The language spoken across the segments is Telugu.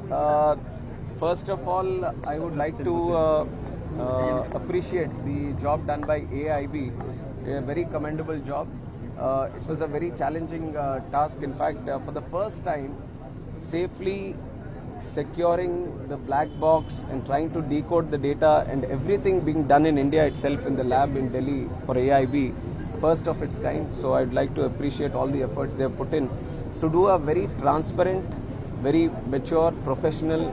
First of all, I would like to appreciate the job done by AIB, a very commendable job. It was a very challenging task. In fact, for the first time, safely securing the black box and trying to decode the data and everything being done in India itself in the lab in Delhi for AIB, first of its kind. So I'd like to appreciate all the efforts they have put in to do a very transparent, very mature, professional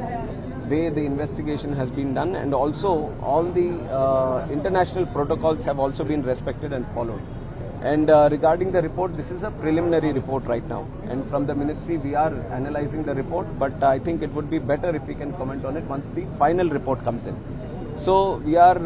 way the investigation has been done, and also all the international protocols have also been respected and followed. And regarding the report, this is a preliminary report right now, and from the ministry we are analyzing the report, but I think it would be better if we can comment on it once the final report comes in. So we are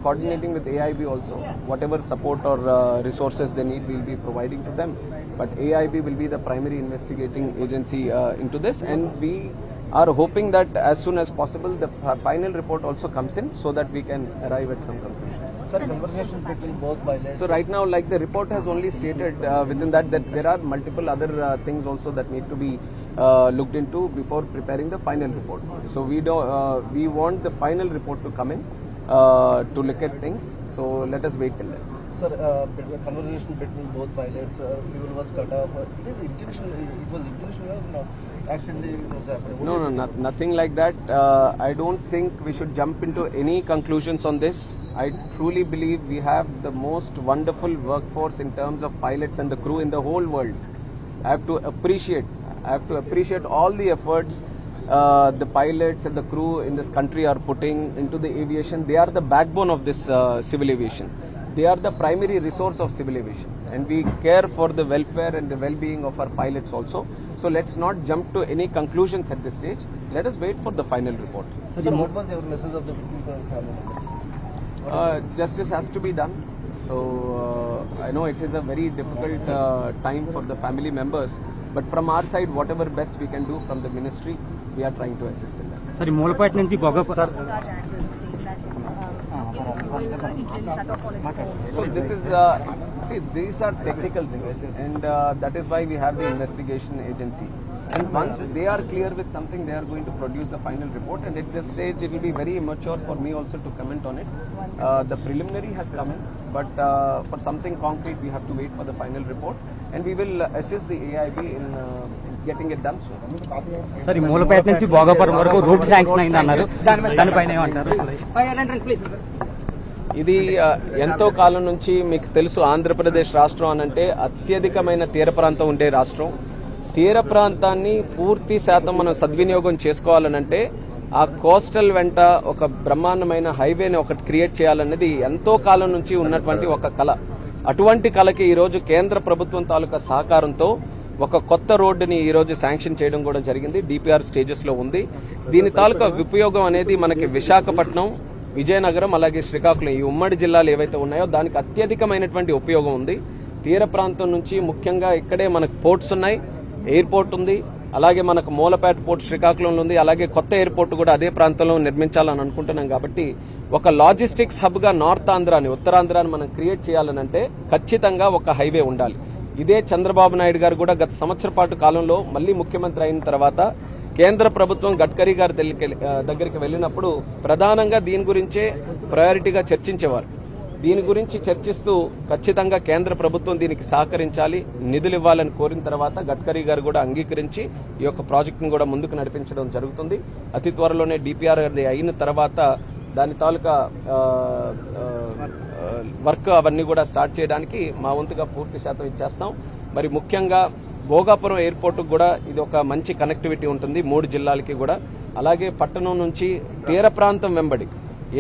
coordinating with AIB also. Whatever support or resources they need, we will be providing to them. But AIB will be the primary investigating agency into this, and we are hoping that as soon as possible the final report also comes in so that we can arrive at some conclusion. Sir, conversations between both violence. So right now, like the report has only stated within that there are multiple other things also that need to be looked into before preparing the final report. So we want the final report to come in to look at things. So let us wait till then. Sir, conversation between both pilots, fuel was cut off. It was intentional or not? Accidentally it was happening. No, nothing like that. I don't think we should jump into any conclusions on this. I truly believe we have the most wonderful workforce in terms of pilots and the crew in the whole world. I have to appreciate all the efforts the pilots and the crew in this country are putting into the aviation. They are the backbone of this civil aviation. They are the primary resource of civil aviation, and we care for the welfare and the well-being of our pilots also. So let's not jump to any conclusions at this stage. Let us wait for the final report. Sir, what was your message of the family members? Justice has to be done. So I know it is a very difficult time for the family members, but from our side, whatever best we can do from the ministry, we are trying to assist in that. Sorry, Molapet నుంచి Bogapur. So this is, these are technical things, and that is why we have the investigation agency. And once they are clear with something, they are going to produce the final report. And at this stage, it will be very immature for me also to comment on it. The preliminary has come in, but for something concrete, we have to wait for the final report. And we will assist the AIB in getting it done soon. Sorry, Molapet నుంచి Bogapur వరకు రోడ్ శాంక్షన్ అయింది అన్నారు. దానిపైన ఏమంటారు? ఇది ఎంతో కాలం నుంచి మీకు తెలుసు, ఆంధ్రప్రదేశ్ రాష్ట్రం అనంటే అత్యధికమైన తీర ప్రాంతం ఉండే రాష్ట్రం. తీర ప్రాంతాన్ని పూర్తి శాతం మనం సద్వినియోగం చేసుకోవాలనంటే ఆ కోస్టల్ వెంట ఒక బ్రహ్మాండమైన హైవేని ఒకటి క్రియేట్ చేయాలన్నది ఎంతో కాలం నుంచి ఉన్నటువంటి ఒక కళ. అటువంటి కళకి ఈరోజు కేంద్ర ప్రభుత్వం తాలూకా సహకారంతో ఒక కొత్త రోడ్డుని ఈరోజు శాంక్షన్ చేయడం కూడా జరిగింది. డిపిఆర్ స్టేజెస్ లో ఉంది. దీని తాలూకా ఉపయోగం అనేది మనకి విశాఖపట్నం, విజయనగరం, అలాగే శ్రీకాకుళం, ఈ ఉమ్మడి జిల్లాలు ఏవైతే ఉన్నాయో దానికి అత్యధికమైనటువంటి ఉపయోగం ఉంది. తీర ప్రాంతం నుంచి ముఖ్యంగా ఇక్కడే మనకు పోర్ట్స్ ఉన్నాయి, ఎయిర్పోర్ట్ ఉంది, అలాగే మనకు మూలపేట పోర్ట్ శ్రీకాకుళంలో ఉంది, అలాగే కొత్త ఎయిర్పోర్ట్ కూడా అదే ప్రాంతంలో నిర్మించాలని అనుకుంటున్నాం. కాబట్టి ఒక లాజిస్టిక్స్ హబ్ గా నార్త్ ఆంధ్రాని, ఉత్తరాంధ్రాని మనం క్రియేట్ చేయాలనంటే ఖచ్చితంగా ఒక హైవే ఉండాలి. ఇదే చంద్రబాబు నాయుడు గారు కూడా గత సంవత్సర పాటు కాలంలో మళ్లీ ముఖ్యమంత్రి అయిన తర్వాత కేంద్ర ప్రభుత్వం గడ్కరీ గారి దగ్గరికి వెళ్ళినప్పుడు ప్రధానంగా దీని గురించే ప్రయారిటీగా చర్చించేవారు. దీని గురించి చర్చిస్తూ ఖచ్చితంగా కేంద్ర ప్రభుత్వం దీనికి సహకరించాలి, నిధులు ఇవ్వాలని కోరిన తర్వాత గడ్కరీ గారు కూడా అంగీకరించి ఈ యొక్క ప్రాజెక్టును కూడా ముందుకు నడిపించడం జరుగుతుంది. అతి త్వరలోనే డిపిఆర్ అయిన తర్వాత దాని తాలూకా వర్క్ అవన్నీ కూడా స్టార్ట్ చేయడానికి మా వంతుగా పూర్తి శాతం ఇచ్చేస్తాం. మరి ముఖ్యంగా భోగాపురం ఎయిర్పోర్ట్ కూడా ఇది ఒక మంచి కనెక్టివిటీ ఉంటుంది 3 జిల్లాలకి కూడా. అలాగే పట్టణం నుంచి తీర ప్రాంతం వెంబడి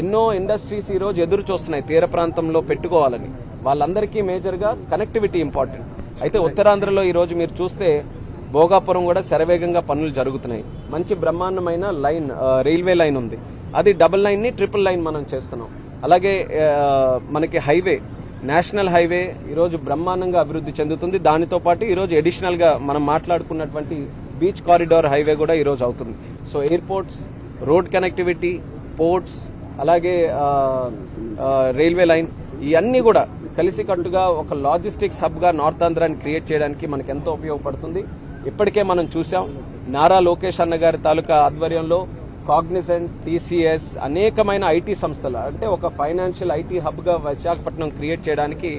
ఎన్నో ఇండస్ట్రీస్ ఈ రోజు ఎదురు చూస్తున్నాయి తీర ప్రాంతంలో పెట్టుకోవాలని. వాళ్ళందరికీ మేజర్గా కనెక్టివిటీ ఇంపార్టెంట్. అయితే ఉత్తరాంధ్రలో ఈ రోజు మీరు చూస్తే భోగాపురం కూడా శరవేగంగా పనులు జరుగుతున్నాయి. మంచి బ్రహ్మాండమైన లైన్, రైల్వే లైన్ ఉంది. అది డబుల్ లైన్ ని ట్రిపుల్ లైన్ మనం చేస్తున్నాం. అలాగే మనకి హైవే, నేషనల్ హైవే ఈరోజు బ్రహ్మాండంగా అభివృద్ధి చెందుతుంది. దానితో పాటు ఈరోజు అడిషనల్ గా మనం మాట్లాడుకున్నటువంటి బీచ్ కారిడార్ హైవే కూడా ఈరోజు అవుతుంది. So airports, road connectivity, ports, అలాగే రైల్వే లైన్, ఇవన్నీ కూడా కలిసికట్టుగా ఒక లాజిస్టిక్స్ హబ్ గా నార్త్ ఆంధ్రాని క్రియేట్ చేయడానికి మనకు ఎంతో ఉపయోగపడుతుంది. ఇప్పటికే మనం చూసాం. నారా లోకేష్ అన్న గారి తాలూకా ఆధ్వర్యంలో కాగ్నిజెంట్, టీసీఎస్ అనేకమైన ఐటీ సంస్థలు, అంటే ఒక ఫైనాన్షియల్ ఐటీ హబ్ గా విశాఖపట్నం క్రియేట్ చేయడానికి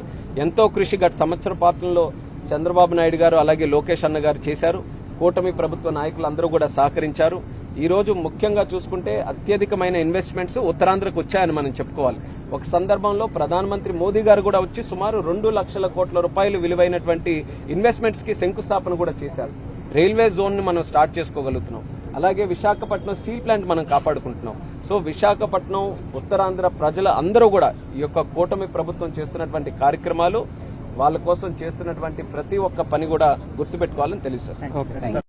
ఎంతో కృషి గత సంవత్సర పాలనలో చంద్రబాబు నాయుడు గారు అలాగే లోకేష్ అన్న గారు చేశారు. కూటమి ప్రభుత్వ నాయకులు అందరూ కూడా సహకరించారు. ఈ రోజు ముఖ్యంగా చూసుకుంటే అత్యధికమైన ఇన్వెస్ట్మెంట్స్ ఉత్తరాంధ్రకు వచ్చాయని మనం చెప్పుకోవాలి. ఒక సందర్భంలో ప్రధానమంత్రి మోదీ గారు కూడా వచ్చి సుమారు 2 లక్షల కోట్ల రూపాయలు విలువైనటువంటి ఇన్వెస్ట్మెంట్స్ కి శంకుస్థాపన కూడా చేశారు. రైల్వే జోన్ ని మనం స్టార్ట్ చేసుకోగలుగుతున్నాం. అలాగే విశాఖపట్నం స్టీల్ ప్లాంట్ మనం కాపాడుకుంటున్నాం. సో విశాఖపట్నం, ఉత్తరాంధ్ర ప్రజల అందరూ కూడా ఈ యొక్క కూటమి ప్రభుత్వం చేస్తున్నటువంటి కార్యక్రమాలు, వాళ్ళ కోసం చేస్తున్నటువంటి ప్రతి ఒక్క పని కూడా గుర్తుపెట్టుకోవాలని తెలుసు.